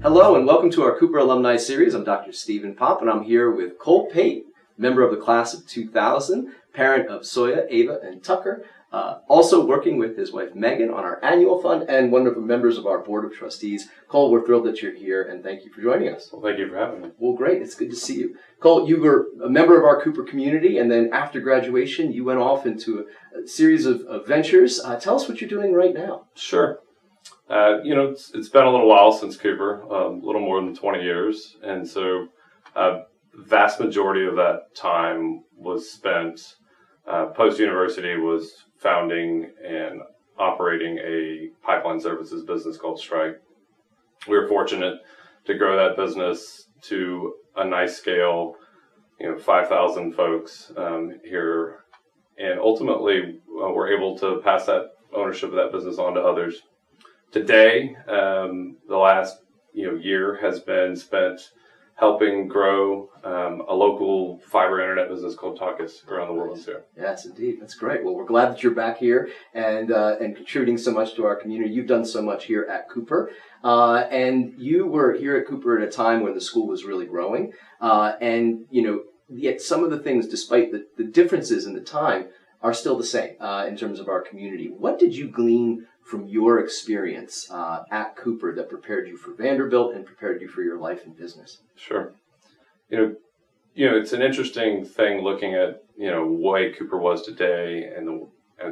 Hello and welcome to our Cooper Alumni Series. I'm Dr. Stephen Popp and I'm here with Cole Pate, member of the class of 2000, parent of Soya, Ava, and Tucker, also working with his wife Megan on our annual fund and one of the members of our board of trustees. Cole, we're thrilled that you're here and thank you for joining us. Well, thank you for having me. Well, great. It's good to see you. Cole, you were a member of our Cooper community and then after graduation you went off into a series of ventures. Tell us what you're doing right now. Sure. It's been a little while since Cooper, a little more than 20 years. And so vast majority of that time was spent post-university was founding and operating a pipeline services business called Strike. We were fortunate to grow that business to a nice scale, 5,000 folks here. And ultimately, we're able to pass that ownership of that business on to others. Today, the last year has been spent helping grow a local fiber internet business called Talkus around the world here. Yes, indeed. That's great. Well, we're glad that you're back here and contributing so much to our community. You've done so much here at Cooper. And you were here at Cooper at a time when the school was really growing. Yet some of the things, despite the differences in the time, are still the same in terms of our community. What did you glean from your experience at Cooper that prepared you for Vanderbilt and prepared you for your life and business? Sure. It's an interesting thing looking at, way Cooper was today and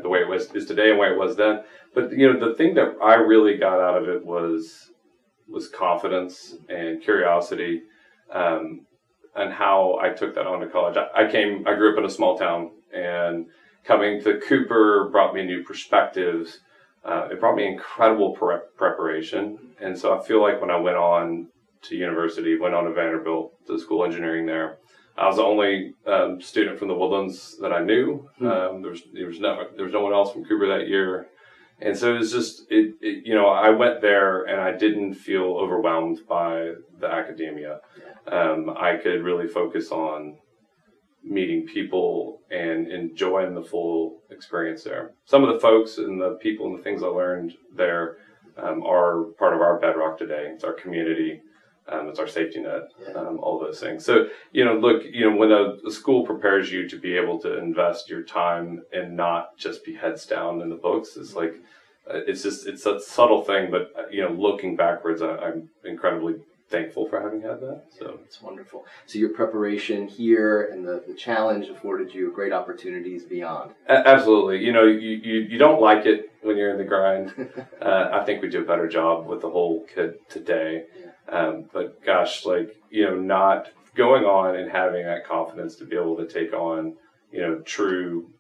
the way it is today and the way it was then. But, the thing that I really got out of it was confidence and curiosity and how I took that on to college. I grew up in a small town, and coming to Cooper brought me new perspectives. It brought me incredible preparation. And so I feel like when I went on to university, went on to Vanderbilt, to school engineering there, I was the only student from the Woodlands that I knew. There was no one else from Cooper that year. And so it was just, I went there and I didn't feel overwhelmed by the academia. I could really focus on meeting people and enjoying the full experience there. Some of the folks and the people and the things I learned there are part of our bedrock today. It's our community, it's our safety net, all those things. So, when a school prepares you to be able to invest your time and not just be heads down in the books, it's like, it's a subtle thing, but, looking backwards, I'm incredibly thankful for having had that. So it's wonderful. So your preparation here and the challenge afforded you great opportunities beyond. Absolutely. You don't like it when you're in the grind. I think we do a better job with the whole kid today. But gosh, not going on and having that confidence to be able to take on, the true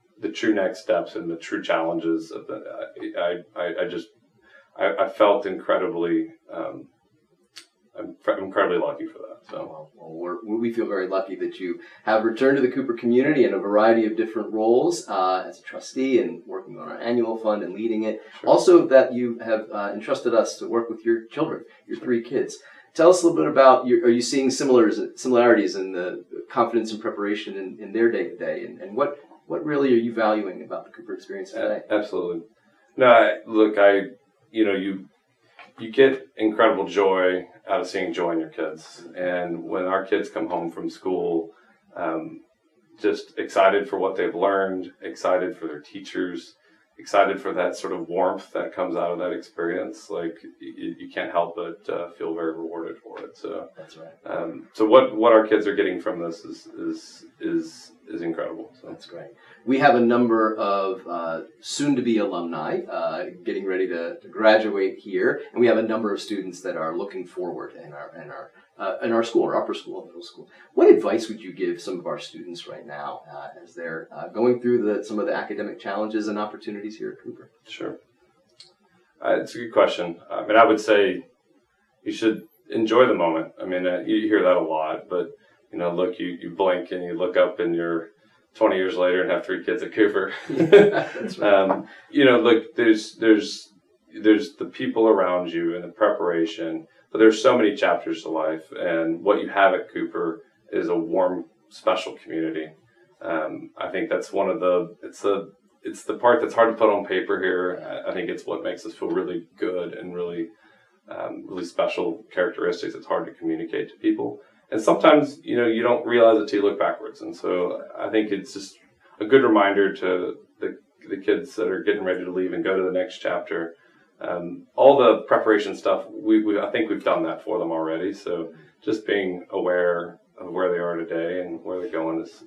next steps and the true challenges of I felt incredibly I'm incredibly lucky for that. So, we feel very lucky that you have returned to the Cooper community in a variety of different roles as a trustee and working on our annual fund and leading it. Sure. Also, that you have entrusted us to work with your children, your 3 kids. Tell us a little bit about, are you seeing similarities in the confidence and preparation in their day-to-day? And what really are you valuing about the Cooper experience today? Absolutely. No, you get incredible joy out of seeing joy in your kids. And when our kids come home from school, just excited for what they've learned, excited for their teachers, excited for that sort of warmth that comes out of that experience. You can't help but feel very rewarded for it. So that's right. So what our kids are getting from this is incredible. So that's great. We have a number of soon-to-be alumni getting ready to graduate here, and we have a number of students that are looking forward in our school, our upper school and middle school. What advice would you give some of our students right now as they're going through some of the academic challenges and opportunities here at Cooper? Sure. It's a good question. I would say you should enjoy the moment. You hear that a lot, but you blink and you look up and you're 20 years later and have 3 kids at Cooper. That's right. There's the people around you and the preparation, but there's so many chapters to life, and what you have at Cooper is a warm, special community. I think that's one of it's the part that's hard to put on paper here. I think it's what makes us feel really good and really really special characteristics that's hard to communicate to people. And sometimes, you don't realize it till you look backwards. And so I think it's just a good reminder to the kids that are getting ready to leave and go to the next chapter. All the preparation stuff, I think we've done that for them already. So just being aware of where they are today and where they're going is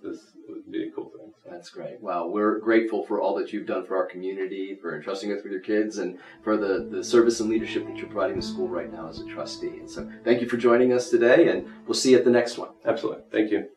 would be a cool thing. So. That's great. Wow, we're grateful for all that you've done for our community, for entrusting us with your kids, and for the service and leadership that you're providing the school right now as a trustee. And so thank you for joining us today, and we'll see you at the next one. Absolutely. Thank you.